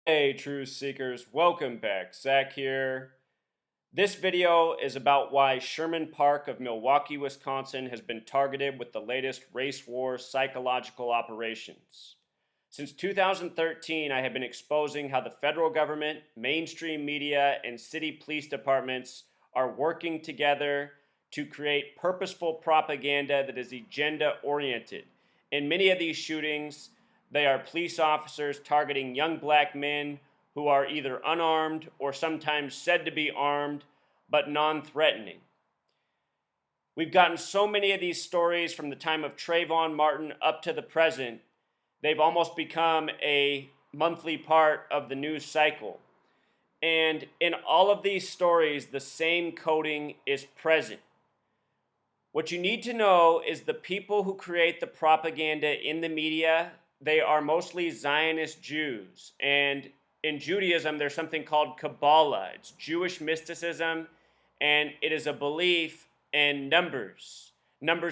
Hey, truth seekers, welcome back. Zach here. This video is about why Sherman Park of Milwaukee, Wisconsin has been targeted with the latest race war psychological operations. Since 2013, I have been exposing how the federal government, mainstream media, and city police departments are working together to create purposeful propaganda that is agenda oriented. In many of these shootings, they are police officers targeting young black men who are either unarmed or sometimes said to be armed but non threatening. We've gotten so many of these stories from the time of Trayvon Martin up to the present, they've almost become a monthly part of the news cycle. And in all of these stories, the same coding is present. What you need to know is the people who create the propaganda in the media, they are mostly Zionist Jews. And in Judaism, there's something called Kabbalah. It's Jewish mysticism, and it is a belief in numbers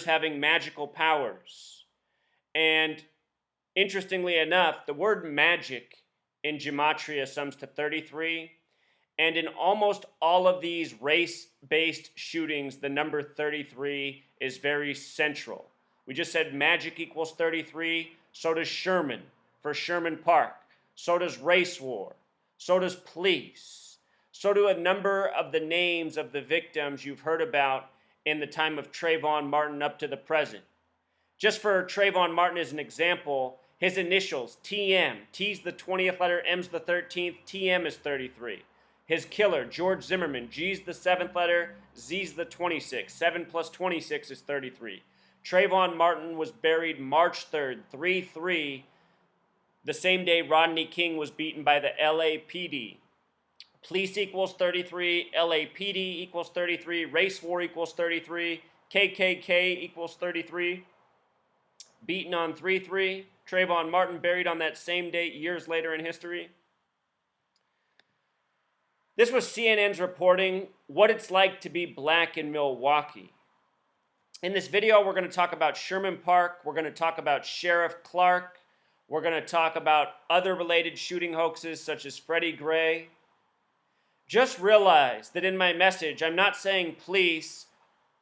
having magical powers. And interestingly enough, the word magic in gematria sums to 33. And in almost all of these race-based shootings, the number 33 is very central. We just said magic equals 33. So does Sherman for Sherman Park. So does race war. So does police. So do a number of the names of the victims you've heard about in the time of Trayvon Martin up to the present. Just for Trayvon Martin as an example, his initials, TM. T's the 20th letter, M's the 13th, TM is 33. His killer, George Zimmerman, G's the 7th letter, Z's the 26th. 7 plus 26 is 33. Trayvon Martin was buried March 3rd, 3-3, the same day Rodney King was beaten by the LAPD. Police equals 33, LAPD equals 33, race war equals 33, KKK equals 33. Beaten on 3-3, Trayvon Martin buried on that same date years later in history. This was CNN's reporting what it's like to be black in Milwaukee. In this video, we're going to talk about Sherman Park. We're going to talk about Sheriff Clarke. We're going to talk about other related shooting hoaxes such as Freddie Gray. Just realize that in my message, I'm not saying police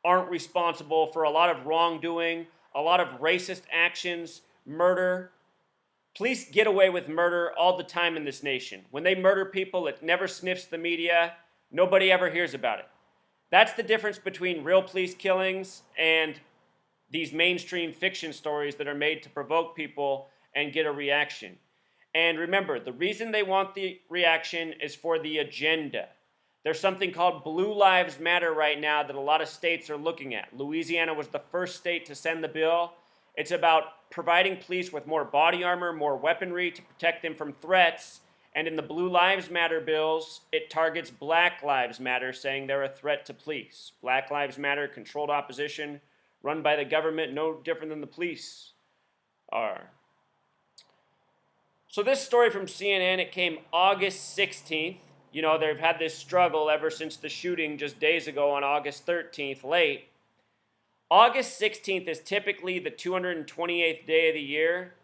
aren't responsible for a lot of wrongdoing, a lot of racist actions, murder. Police get away with murder all the time in this nation. When they murder people, it never sniffs the media. Nobody ever hears about it. That's the difference between real police killings and these mainstream fiction stories that are made to provoke people and get a reaction. And remember, the reason they want the reaction is for the agenda. There's something called Blue Lives Matter right now that a lot of states are looking at. Louisiana was the first state to send the bill. It's about providing police with more body armor, more weaponry to protect them from threats. And in the Blue Lives Matter bills, it targets Black Lives Matter, saying they're a threat to police. Black Lives Matter, controlled opposition, run by the government, no different than the police are. So this story from CNN, it came August 16th. You know, they've had this struggle ever since the shooting just days ago on August 13th, late. August 16th is typically the 228th day of the year.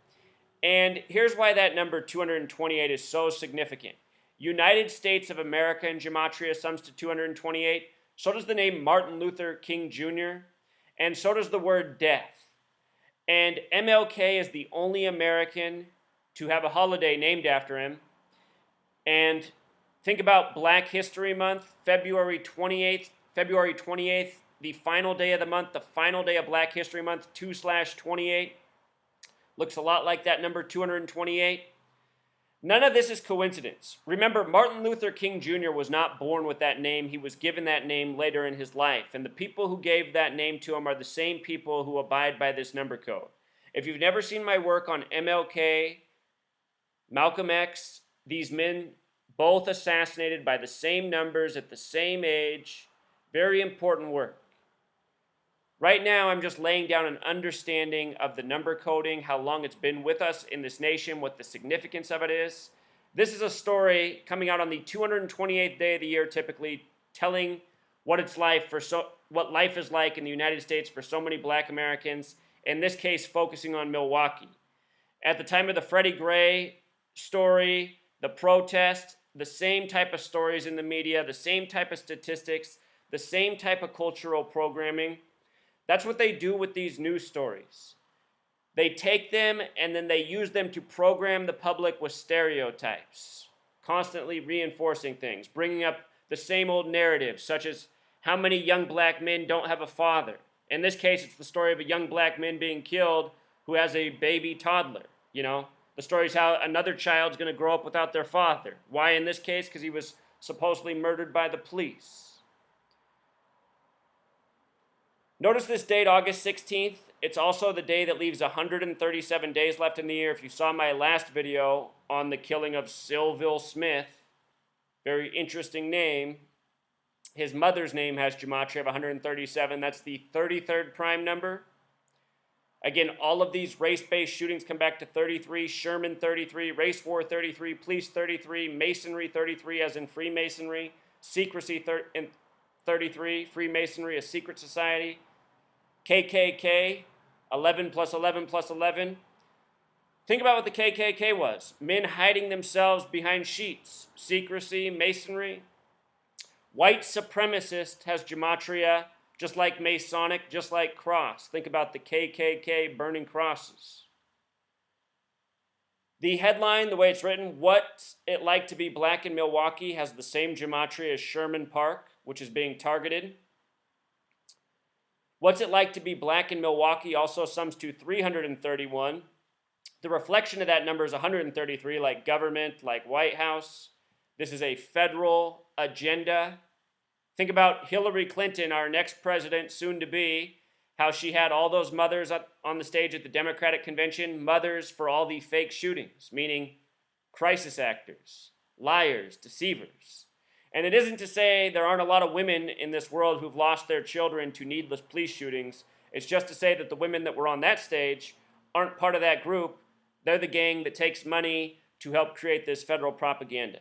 And here's why that number 228 is so significant. United States of America in gematria sums to 228. So does the name Martin Luther King Jr. And so does the word death. And MLK is the only American to have a holiday named after him. And think about Black History Month, February 28th, the final day of the month, the final day of Black History Month, 2/28. Looks a lot like that number 228. None of this is coincidence. Remember, Martin Luther King Jr. was not born with that name. He was given that name later in his life. And the people who gave that name to him are the same people who abide by this number code. If you've never seen my work on MLK, Malcolm X, these men both assassinated by the same numbers at the same age, very important work. Right now, I'm just laying down an understanding of the number coding, how long it's been with us in this nation, what the significance of it is. This is a story coming out on the 228th day of the year, typically telling what what life is like in the United States for so many Black Americans. In this case, focusing on Milwaukee. At the time of the Freddie Gray story, the protests, the same type of stories in the media, the same type of statistics, the same type of cultural programming. That's what they do with these news stories. They take them and then they use them to program the public with stereotypes, constantly reinforcing things, bringing up the same old narratives, such as how many young black men don't have a father. In this case, it's the story of a young black man being killed who has a baby toddler. You know, the story is how another child's going to grow up without their father. Why in this case? Because he was supposedly murdered by the police. Notice this date, August 16th. It's also the day that leaves 137 days left in the year. If you saw my last video on the killing of Sylville Smith, very interesting name. His mother's name has gematria of 137. That's the 33rd prime number. Again, all of these race-based shootings come back to 33, Sherman 33, race war 33, police 33, masonry 33 as in Freemasonry, secrecy 33, Freemasonry, a secret society, KKK, 11 plus 11 plus 11. Think about what the KKK was. Men hiding themselves behind sheets, secrecy, masonry. White supremacist has gematria, just like Masonic, just like cross. Think about the KKK burning crosses. The headline, the way it's written, What's It Like to Be Black in Milwaukee, has the same gematria as Sherman Park, which is being targeted. What's It Like to Be Black in Milwaukee also sums to 331. The reflection of that number is 133, like government, like White House. This is a federal agenda. Think about Hillary Clinton, our next president, soon to be, how she had all those mothers up on the stage at the Democratic Convention, mothers for all the fake shootings, meaning crisis actors, liars, deceivers. And it isn't to say there aren't a lot of women in this world who've lost their children to needless police shootings. It's just to say that the women that were on that stage aren't part of that group. They're the gang that takes money to help create this federal propaganda.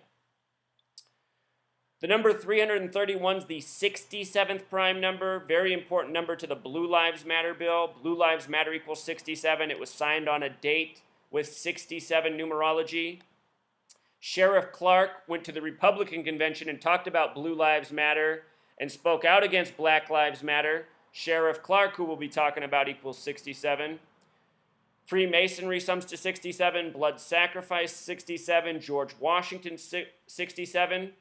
The number 331 is the 67th prime number, very important number to the Blue Lives Matter bill. Blue Lives Matter equals 67. It was signed on a date with 67 numerology. Sheriff Clarke went to the Republican convention and talked about Blue Lives Matter and spoke out against Black Lives Matter. Sheriff Clarke, who we'll be talking about, equals 67. Freemasonry sums to 67. Blood sacrifice, 67. George Washington, 67.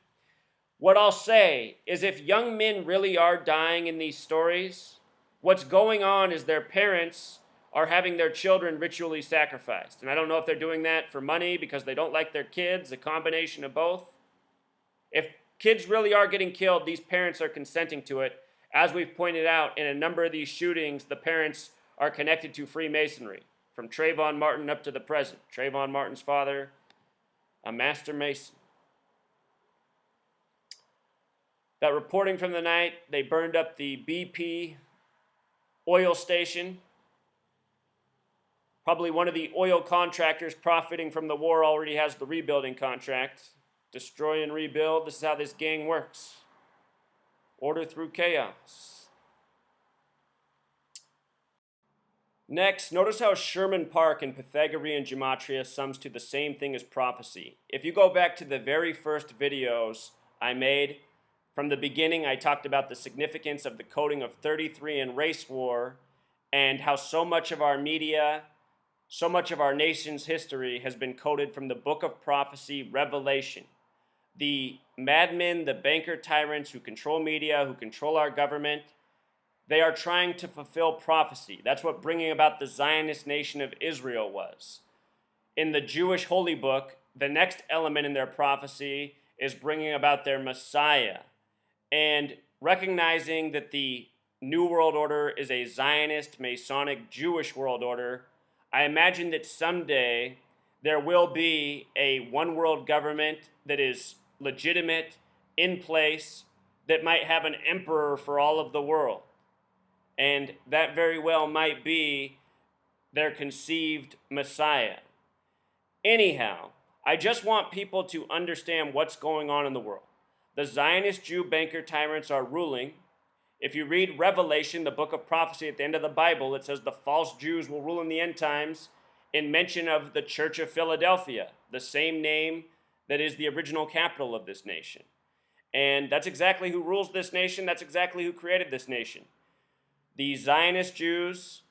What I'll say is if young men really are dying in these stories, what's going on is their parents are having their children ritually sacrificed. And I don't know if they're doing that for money because they don't like their kids, a combination of both. If kids really are getting killed, these parents are consenting to it. As we've pointed out, in a number of these shootings, the parents are connected to Freemasonry, from Trayvon Martin up to the present. Trayvon Martin's father, a master mason. That reporting from the night, they burned up the BP oil station. Probably one of the oil contractors profiting from the war already has the rebuilding contract. Destroy and rebuild. This is how this gang works. Order through chaos. Next, notice how Sherman Park in Pythagorean gematria sums to the same thing as prophecy. If you go back to the very first videos I made, from the beginning, I talked about the significance of the coding of 33 in race war and how so much of our media, so much of our nation's history has been coded from the book of prophecy, Revelation. The madmen, the banker tyrants who control media, who control our government, they are trying to fulfill prophecy. That's what bringing about the Zionist nation of Israel was. In the Jewish holy book, the next element in their prophecy is bringing about their Messiah. And recognizing that the New World Order is a Zionist, Masonic, Jewish world order, I imagine that someday there will be a one world government that is legitimate, in place, that might have an emperor for all of the world. And that very well might be their conceived Messiah. Anyhow, I just want people to understand what's going on in the world. The Zionist Jew banker tyrants are ruling. If you read Revelation, the book of prophecy at the end of the Bible, it says the false Jews will rule in the end times in mention of the Church of Philadelphia, the same name that is the original capital of this nation. And that's exactly who rules this nation. That's exactly who created this nation. The Zionist Jews,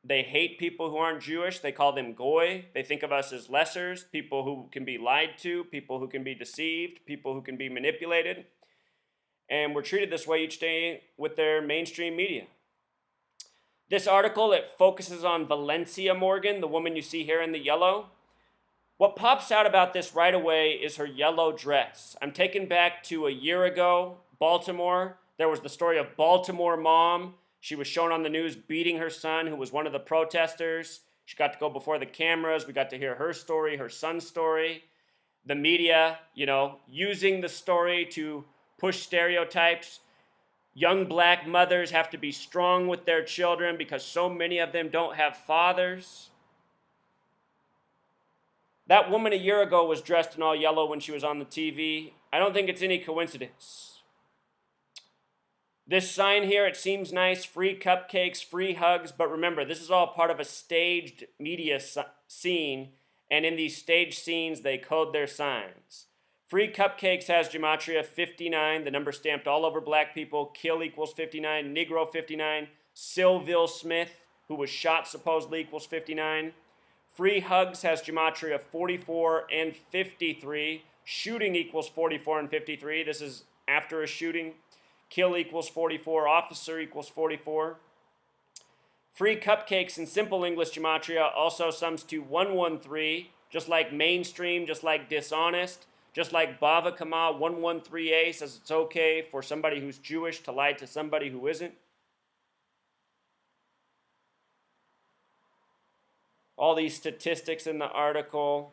they hate people who aren't Jewish. They call them goy. They think of us as lessers, people who can be lied to, people who can be deceived, people who can be manipulated. And we're treated this way each day with their mainstream media. This article, it focuses on Valencia Morgan, the woman you see here in the yellow. What pops out about this right away is her yellow dress. I'm taken back to a year ago, Baltimore. There was the story of Baltimore mom. She was shown on the news beating her son, who was one of the protesters. She got to go before the cameras. We got to hear her story, her son's story. The media, using the story to push stereotypes. Young black mothers have to be strong with their children because so many of them don't have fathers. That woman a year ago was dressed in all yellow when she was on the TV. I don't think it's any coincidence. This sign here, it seems nice, free cupcakes, free hugs, but remember, this is all part of a staged media scene, and in these staged scenes, they code their signs. Free cupcakes has gematria 59, the number stamped all over black people, kill equals 59, Negro 59, Sylville Smith, who was shot supposedly equals 59. Free hugs has gematria 44 and 53. Shooting equals 44 and 53. This is after a shooting. Kill equals 44. Officer equals 44. Free cupcakes in simple English gematria also sums to 113, just like mainstream, just like dishonest, just like Bava Kama 113a says it's okay for somebody who's Jewish to lie to somebody who isn't. All these statistics in the article,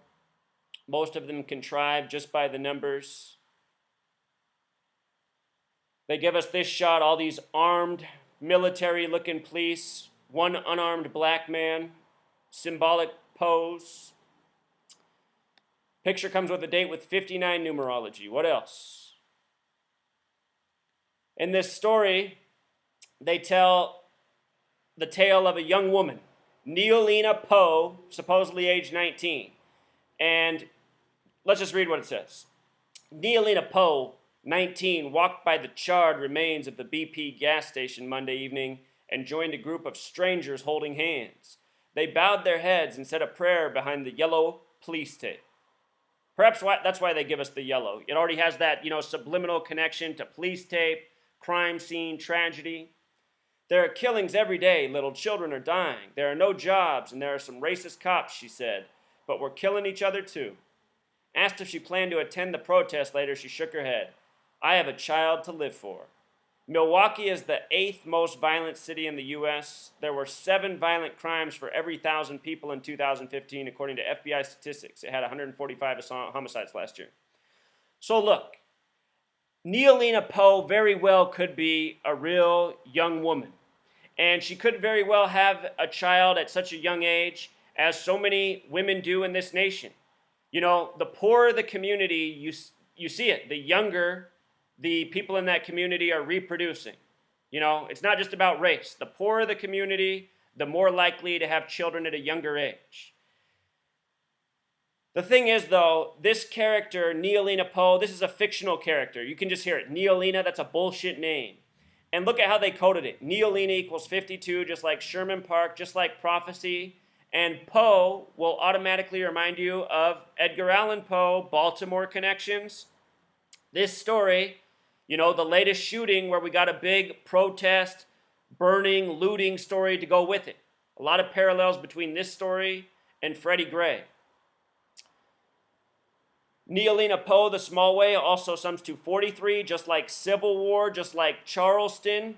most of them contrived just by the numbers. They give us this shot, all these armed, military-looking police, one unarmed black man, symbolic pose. Picture comes with a date with 59 numerology. What else? In this story, they tell the tale of a young woman, Neolina Poe, supposedly age 19. And let's just read what it says. Neolina Poe, 19, walked by the charred remains of the BP gas station Monday evening and joined a group of strangers holding hands. They bowed their heads and said a prayer behind the yellow police tape. Perhaps that's why they give us the yellow. It already has that, subliminal connection to police tape, crime scene, tragedy. There are killings every day. Little children are dying. There are no jobs, and there are some racist cops, she said. But we're killing each other, too. Asked if she planned to attend the protest later, she shook her head. I have a child to live for. Milwaukee is the 8th most violent city in the U.S. There were 7 violent crimes for every 1,000 people in 2015, according to FBI statistics. It had 145 homicides last year. So look, Neolina Poe very well could be a real young woman. And she could very well have a child at such a young age, as so many women do in this nation. The poorer the community, you see it. The younger the people in that community are reproducing. It's not just about race. The poorer the community, the more likely to have children at a younger age. The thing is, though, this character, Neolina Poe, this is a fictional character. You can just hear it. Neolina, that's a bullshit name. And look at how they coded it. Neolina equals 52, just like Sherman Park, just like prophecy. And Poe will automatically remind you of Edgar Allan Poe, Baltimore connections. This story, the latest shooting where we got a big protest, burning, looting story to go with it. A lot of parallels between this story and Freddie Gray. Neolina Poe, the small way, also sums to 43, just like Civil War, just like Charleston.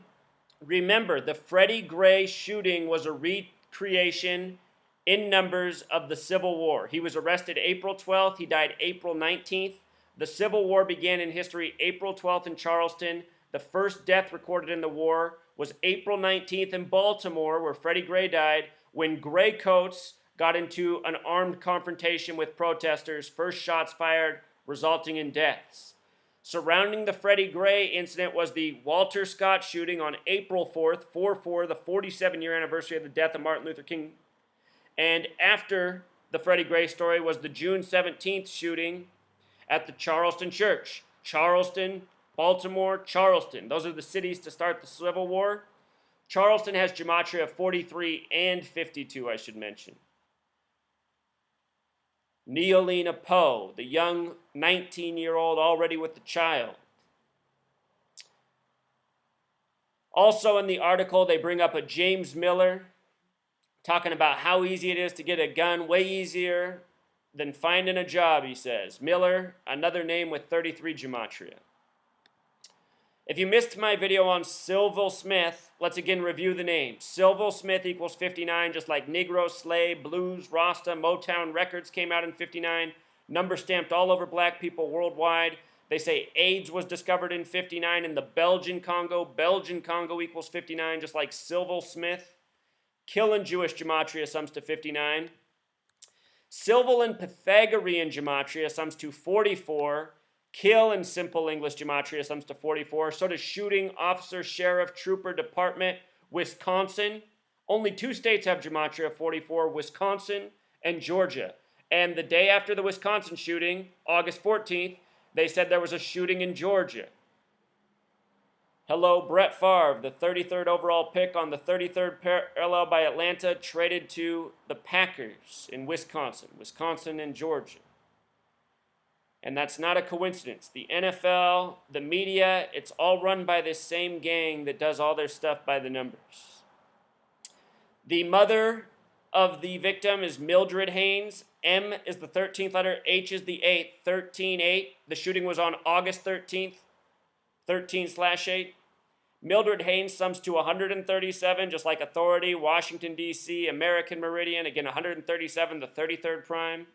Remember, the Freddie Gray shooting was a recreation in numbers of the Civil War. He was arrested April 12th. He died April 19th. The Civil War began in history April 12th in Charleston. The first death recorded in the war was April 19th in Baltimore, where Freddie Gray died, when gray coats got into an armed confrontation with protesters, first shots fired, resulting in deaths. Surrounding the Freddie Gray incident was the Walter Scott shooting on April 4th, 4/4, the 47-year anniversary of the death of Martin Luther King. And after the Freddie Gray story was the June 17th shooting at the Charleston Church. Charleston, Baltimore, Charleston. Those are the cities to start the Civil War. Charleston has gematria 43 and 52, I should mention. Neolina Poe, the young 19-year-old already with the child. Also in the article, they bring up a James Miller, talking about how easy it is to get a gun, way easier than finding a job, he says. Miller, another name with 33 gematria. If you missed my video on Sylville Smith, let's again review the names. Sylville Smith equals 59, just like Negro, Slave, Blues, Rasta, Motown Records came out in 59. Number stamped all over black people worldwide. They say AIDS was discovered in 59 in the Belgian Congo. Belgian Congo equals 59, just like Sylville Smith. Killing Jewish gematria sums to 59. Sylville and Pythagorean gematria sums to 44. Kill in simple English gematria sums to 44. So does shooting, officer, sheriff, trooper, department, Wisconsin. Only 2 states have gematria of 44, Wisconsin and Georgia. And the day after the Wisconsin shooting, August 14th, they said there was a shooting in Georgia. Hello, Brett Favre, the 33rd overall pick on the 33rd parallel by Atlanta, traded to the Packers in Wisconsin and Georgia. And that's not a coincidence. The NFL, the media, it's all run by this same gang that does all their stuff by the numbers. The mother of the victim is Mildred Haynes. M is the 13th letter, H is the 8th, 13-8. The shooting was on August 13th, 13/8. Mildred Haynes sums to 137, just like Authority, Washington, D.C., American Meridian, again 137, the 33rd prime.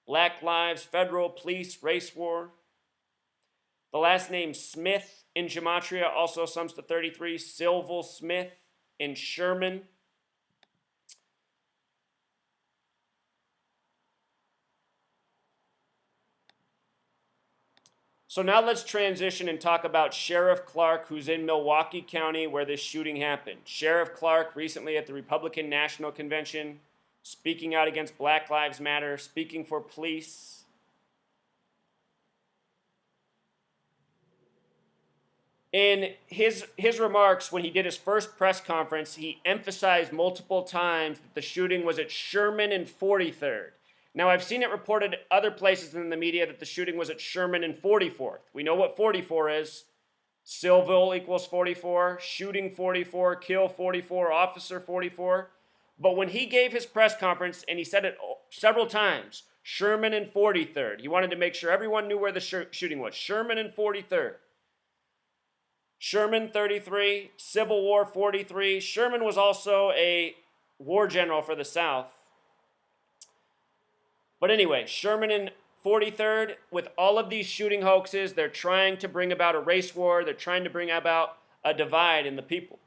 Black Lives, Federal, Police, Race War. The last name Smith in gematria also sums to 33, Sylville Smith in Sherman. So now let's transition and talk about Sheriff Clarke, who's in Milwaukee County where this shooting happened. Sheriff Clarke recently at the Republican National Convention, speaking out against Black Lives Matter, speaking for police. In his remarks when he did his first press conference, he emphasized multiple times that the shooting was at Sherman and 43rd. Now, I've seen it reported other places in the media that the shooting was at Sherman and 44th. We know what 44 is. Sylville equals 44, shooting 44, kill 44, officer 44. But when he gave his press conference, and he said it several times, Sherman and 43rd, he wanted to make sure everyone knew where the shooting was. Sherman and 43rd. Sherman 33, Civil War 43. Sherman was also a war general for the South. But anyway, Sherman and 43rd, with all of these shooting hoaxes, they're trying to bring about a race war. They're trying to bring about a divide in the people.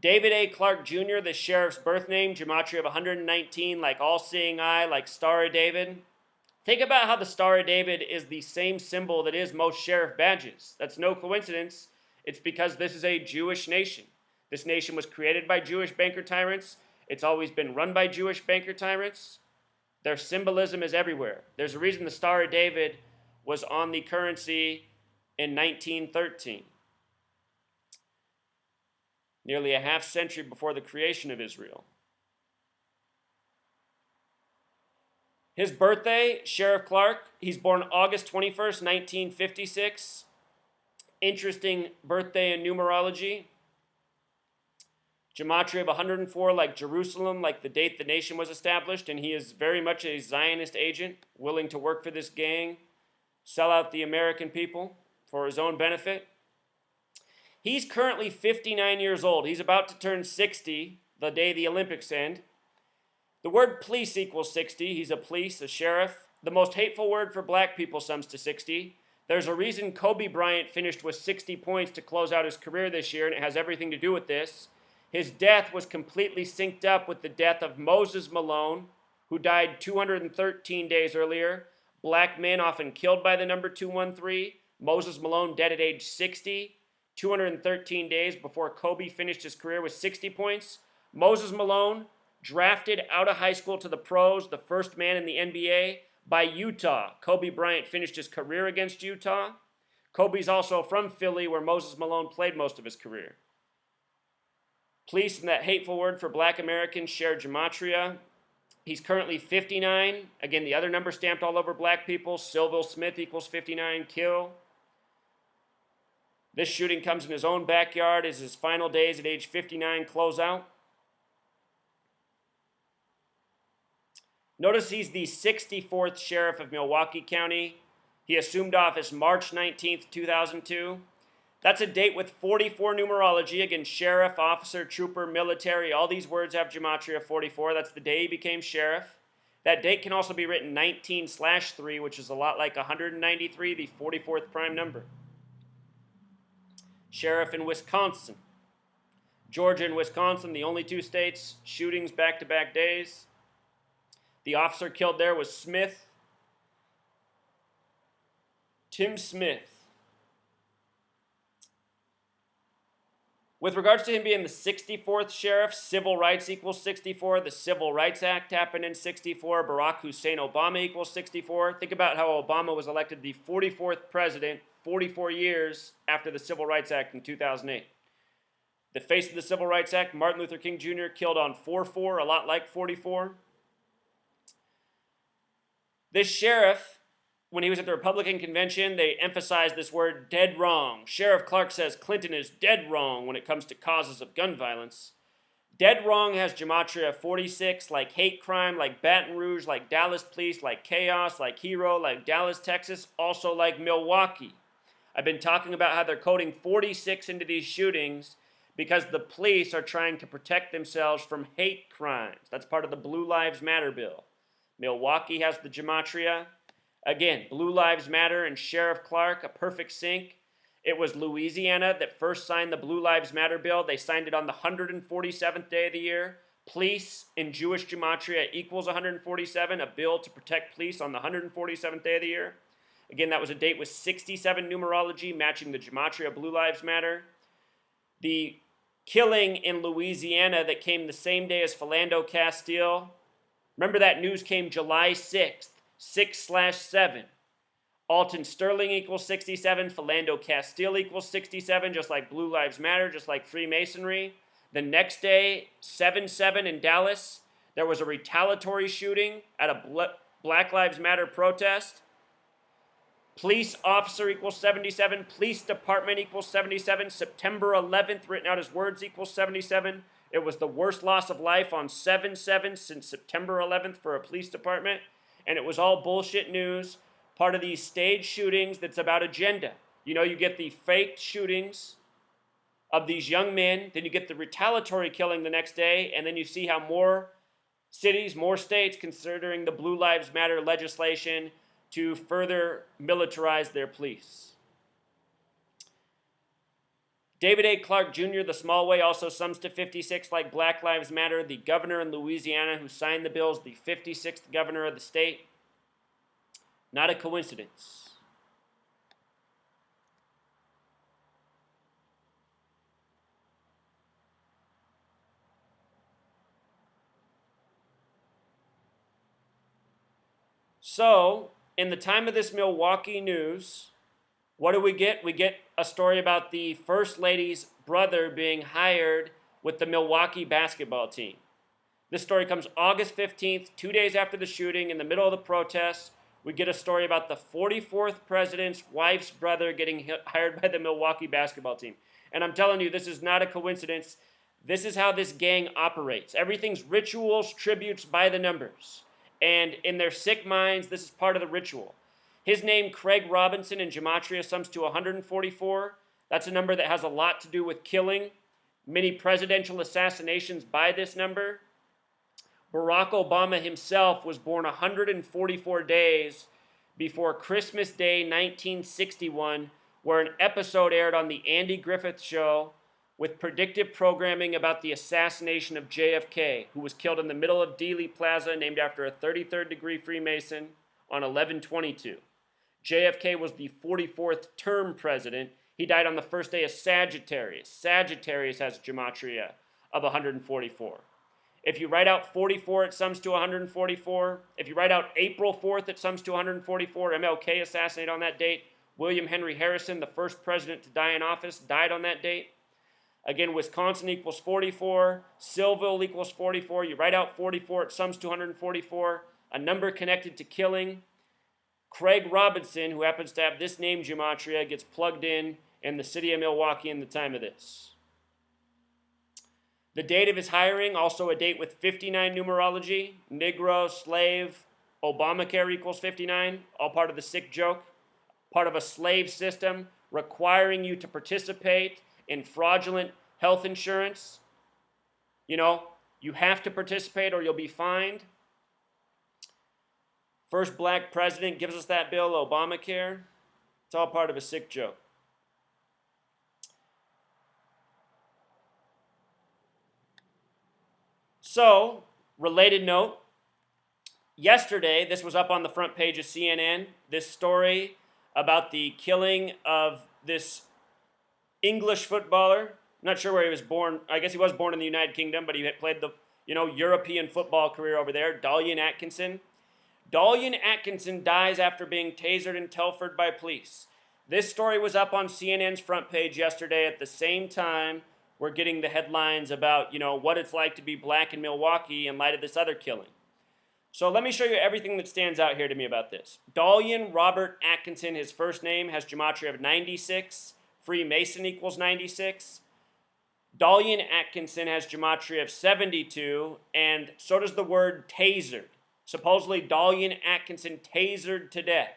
David A. Clarke Jr., the sheriff's birth name, gematria of 119, like all-seeing eye, like Star of David. Think about how the Star of David is the same symbol that is most sheriff badges. That's no coincidence. It's because this is a Jewish nation. This nation was created by Jewish banker tyrants. It's always been run by Jewish banker tyrants. Their symbolism is everywhere. There's a reason the Star of David was on the currency in 1913. Nearly a half century before the creation of Israel. His birthday, Sheriff Clarke, he's born August 21st, 1956. Interesting birthday in numerology. Gematria of 104, like Jerusalem, like the date the nation was established, and he is very much a Zionist agent, willing to work for this gang, sell out the American people for his own benefit. He's currently 59 years old. He's about to turn 60 the day the Olympics end. The word police equals 60. He's a police, a sheriff. The most hateful word for black people sums to 60. There's a reason Kobe Bryant finished with 60 points to close out his career this year, and it has everything to do with this. His death was completely synced up with the death of Moses Malone, who died 213 days earlier. Black men often killed by the number 213. Moses Malone dead at age 60, 213 days before Kobe finished his career with 60 points. Moses Malone Drafted out of high school to the pros, the first man in the NBA by Utah. Kobe Bryant finished his career against Utah. Kobe's also from Philly, where Moses Malone played most of his career. Police and that hateful word for black Americans share gematria. He's currently 59. Again, the other number stamped all over black people. Sylville Smith equals 59, kill. This shooting comes in his own backyard as his final days at age 59 close out. Notice he's the 64th sheriff of Milwaukee County. He assumed office March 19th, 2002. That's a date with 44 numerology. Again, sheriff, officer, trooper, military, all these words have gematria 44. That's the day he became sheriff. That date can also be written 19/3, which is a lot like 193, the 44th prime number. Sheriff in Wisconsin. Georgia and Wisconsin, the only two states, shootings back-to-back days. The officer killed there was Smith. Tim Smith. With regards to him being the 64th sheriff, civil rights equals 64. The Civil Rights Act happened in 64. Barack Hussein Obama equals 64. Think about how Obama was elected the 44th president 44 years after the Civil Rights Act in 2008. The face of the Civil Rights Act, Martin Luther King Jr., killed on 4/4, a lot like 44. This sheriff, when he was at the Republican convention, they emphasized this word, dead wrong. Sheriff Clarke says Clinton is dead wrong when it comes to causes of gun violence. Dead wrong has gematria 46, like hate crime, like Baton Rouge, like Dallas police, like chaos, like hero, like Dallas, Texas, also like Milwaukee. I've been talking about how they're coding 46 into these shootings because the police are trying to protect themselves from hate crimes. That's part of the Blue Lives Matter bill. Milwaukee has the gematria. Again, Blue Lives Matter and Sheriff Clarke, a perfect sync. It was Louisiana that first signed the Blue Lives Matter bill. They signed it on the 147th day of the year. Police in Jewish gematria equals 147, a bill to protect police on the 147th day of the year. Again, that was a date with 67 numerology, matching the gematria of Blue Lives Matter. The killing in Louisiana that came the same day as Philando Castile. Remember that news came July 6th. 6/7. Alton Sterling equals 67. Philando Castile equals 67, just like Blue Lives Matter, just like Freemasonry. The next day, 7/7 in Dallas, there was a retaliatory shooting at a Black Lives Matter protest. Police officer equals 77. Police department equals 77. September 11th, written out as words, equals 77. It was the worst loss of life on 7/7 since September 11th for a police department. And it was all bullshit news, part of these staged shootings that's about agenda. You know, you get the faked shootings of these young men, then you get the retaliatory killing the next day, and then you see how more cities, more states considering the Blue Lives Matter legislation to further militarize their police. David A. Clarke Jr., the small way, also sums to 56 like Black Lives Matter. The governor in Louisiana who signed the bill is the 56th governor of the state. Not a coincidence. So, in the time of this Milwaukee news, what do we get? We get a story about the First Lady's brother being hired with the Milwaukee basketball team. This story comes August 15th, 2 days after the shooting, in the middle of the protests. We get a story about the 44th president's wife's brother getting hired by the Milwaukee basketball team. And I'm telling you, this is not a coincidence. This is how this gang operates. Everything's rituals, tributes by the numbers. And in their sick minds, this is part of the ritual. His name, Craig Robinson, in gematria sums to 144. That's a number that has a lot to do with killing. Many presidential assassinations by this number. Barack Obama himself was born 144 days before Christmas Day 1961, where an episode aired on the Andy Griffith Show with predictive programming about the assassination of JFK, who was killed in the middle of Dealey Plaza, named after a 33rd degree Freemason, on 11/22. JFK was the 44th term president. He died on the first day of Sagittarius. Sagittarius has gematria of 144. If you write out 44, it sums to 144. If you write out April 4th, it sums to 144. MLK assassinated on that date. William Henry Harrison, the first president to die in office, died on that date. Again, Wisconsin equals 44. Sylville equals 44. You write out 44, it sums to 144. A number connected to killing. Craig Robinson, who happens to have this name gematria, gets plugged in the city of Milwaukee in the time of this. The date of his hiring, also a date with 59 numerology. Negro, slave, Obamacare equals 59. All part of the sick joke. Part of a slave system requiring you to participate in fraudulent health insurance. You know, you have to participate or you'll be fined. First black president gives us that bill, Obamacare. It's all part of a sick joke. So, related note, yesterday, this was up on the front page of CNN, this story about the killing of this English footballer. I'm not sure where he was born. I guess he was born in the United Kingdom, but he had played the, European football career over there, Dalian Atkinson. Dalian Atkinson dies after being tasered in Telford by police. This story was up on CNN's front page yesterday at the same time we're getting the headlines about, what it's like to be black in Milwaukee in light of this other killing. So let me show you everything that stands out here to me about this. Dalian Robert Atkinson, his first name, has gematria of 96. Freemason equals 96. Dalian Atkinson has gematria of 72, and so does the word tasered. Supposedly, Dalian Atkinson tasered to death.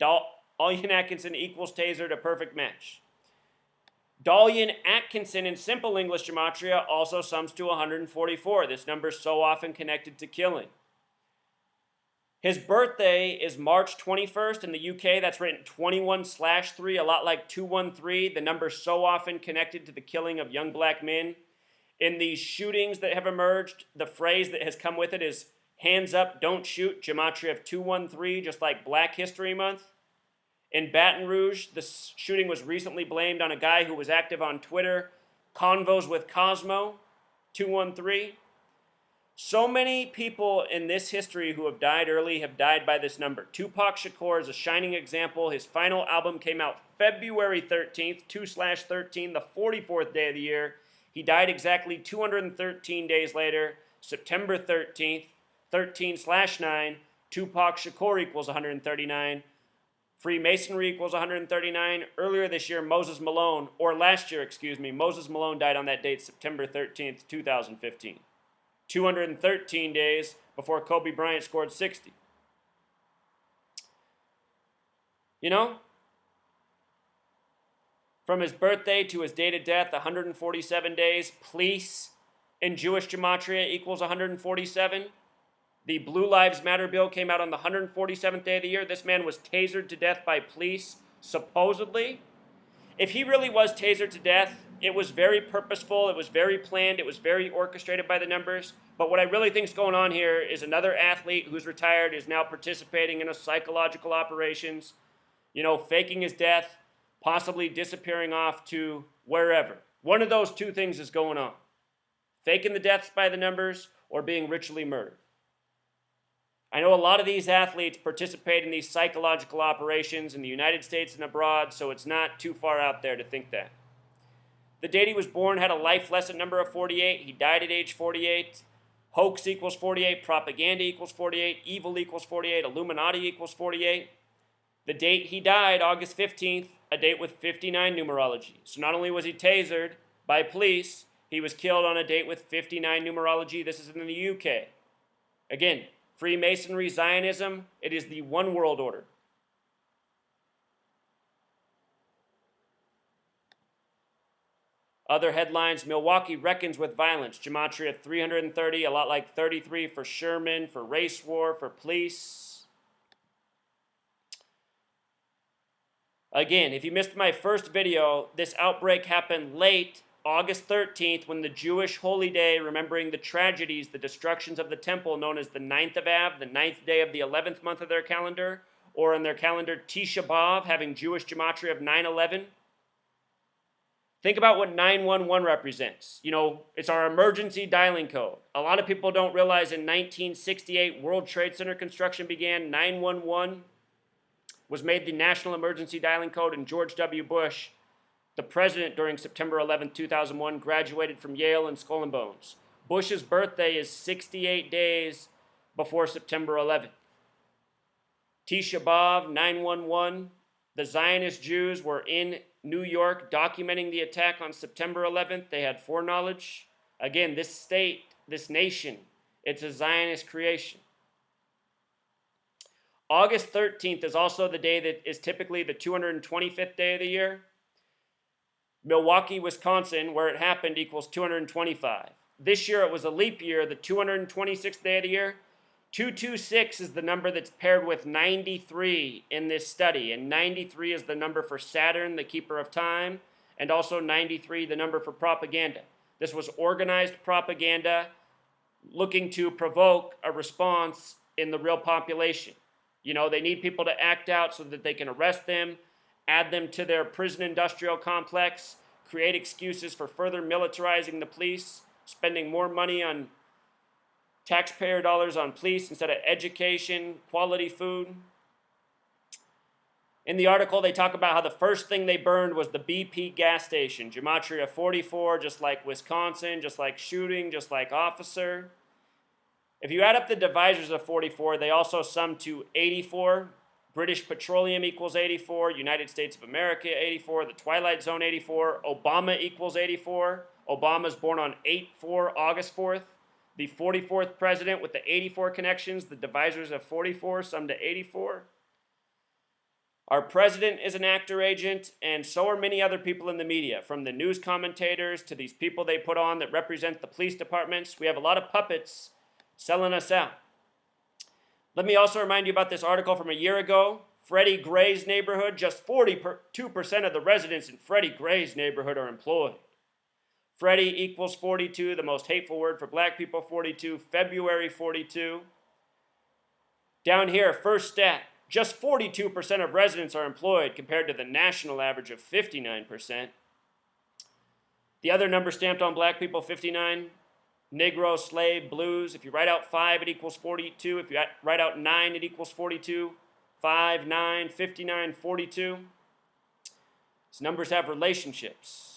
Dalian Atkinson equals tasered, a perfect match. Dalian Atkinson in simple English gematria also sums to 144. This number is so often connected to killing. His birthday is March 21st in the UK. That's written 21/3, a lot like 213. The number is so often connected to the killing of young black men. In these shootings that have emerged, the phrase that has come with it is hands up, don't shoot, gematria of 213, just like Black History Month. In Baton Rouge, the shooting was recently blamed on a guy who was active on Twitter, Convos with Cosmo, 213. So many people in this history who have died early have died by this number. Tupac Shakur is a shining example. His final album came out February 13th, 2/13, the 44th day of the year. He died exactly 213 days later, September 13th, 13/9. Tupac Shakur equals 139. Freemasonry equals 139. Earlier this year, Moses Malone died on that date, September 13th, 2015. 213 days before Kobe Bryant scored 60. From his birthday to his date of death, 147 days. Police in Jewish gematria equals 147. The Blue Lives Matter bill came out on the 147th day of the year. This man was tasered to death by police, supposedly. If he really was tasered to death, it was very purposeful, it was very planned, it was very orchestrated by the numbers. But what I really think is going on here is another athlete who's retired is now participating in a psychological operations, faking his death, possibly disappearing off to wherever. One of those two things is going on. Faking the deaths by the numbers or being ritually murdered. I know a lot of these athletes participate in these psychological operations in the United States and abroad, so it's not too far out there to think that. The date he was born had a life lesson number of 48. He died at age 48. Hoax equals 48. Propaganda equals 48. Evil equals 48. Illuminati equals 48. The date he died, August 15th, a date with 59 numerology. So not only was he tasered by police, he was killed on a date with 59 numerology. This is in the UK. Again, Freemasonry, Zionism, it is the one world order. Other headlines, Milwaukee reckons with violence. Gematria of 330, a lot like 33 for Sherman, for race war, for police. Again, if you missed my first video, this outbreak happened late August 13th, when the Jewish holy day, remembering the tragedies, the destructions of the temple, known as the 9th of Av, the 9th day of the 11th month of their calendar, or in their calendar, Tisha B'Av, having Jewish gematria of 9/11. Think about what 911 represents. You know, it's our emergency dialing code. A lot of people don't realize in 1968, World Trade Center construction began. 911 was made the national emergency dialing code, and George W. Bush, the president during September 11, 2001, graduated from Yale and Skull and Bones. Bush's birthday is 68 days before September 11th. Tisha B'Av, 911, the Zionist Jews were in New York documenting the attack on September 11th. They had foreknowledge. Again, this state, this nation, it's a Zionist creation. August 13th is also the day that is typically the 225th day of the year. Milwaukee, Wisconsin, where it happened, equals 225. This year it was a leap year, the 226th day of the year. 226 is the number that's paired with 93 in this study, and 93 is the number for Saturn, the keeper of time, and also 93, the number for propaganda. This was organized propaganda looking to provoke a response in the real population. You know, they need people to act out so that they can arrest them, add them to their prison industrial complex, create excuses for further militarizing the police, spending more money on taxpayer dollars on police instead of education, quality food. In the article, they talk about how the first thing they burned was the BP gas station. Gematria 44, just like Wisconsin, just like shooting, just like officer. If you add up the divisors of 44, they also sum to 84. British Petroleum equals 84. United States of America, 84. The Twilight Zone, 84. Obama equals 84. Obama's born on 8/4, August 4th. The 44th president with the 84 connections, the divisors of 44 sum to 84. Our president is an actor agent, and so are many other people in the media, from the news commentators to these people they put on that represent the police departments. We have a lot of puppets selling us out. Let me also remind you about this article from a year ago. Freddie Gray's neighborhood, just 42% of the residents in Freddie Gray's neighborhood are employed. Freddie equals 42, the most hateful word for black people, 42, February 42. Down here, first stat, just 42% of residents are employed compared to the national average of 59%. The other number stamped on black people, 59, Negro, slave, blues. If you write out 5, it equals 42. If you write out 9, it equals 42. 5, 9, 59, 42. These numbers have relationships.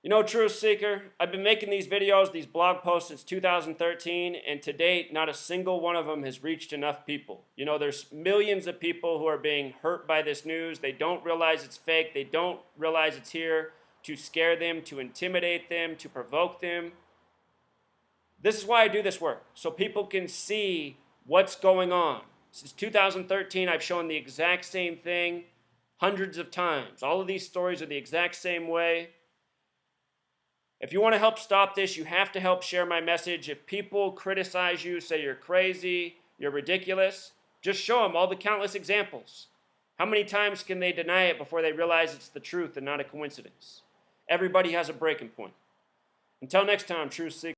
You know, Truth Seeker, I've been making these videos, these blog posts since 2013, and to date, not a single one of them has reached enough people. You know, there's millions of people who are being hurt by this news. They don't realize it's fake. They don't realize it's here to scare them, to intimidate them, to provoke them. This is why I do this work, so people can see what's going on. Since 2013, I've shown the exact same thing hundreds of times. All of these stories are the exact same way. If you want to help stop this, you have to help share my message. If people criticize you, say you're crazy, you're ridiculous, just show them all the countless examples. How many times can they deny it before they realize it's the truth and not a coincidence? Everybody has a breaking point. Until next time, Truth Seekers.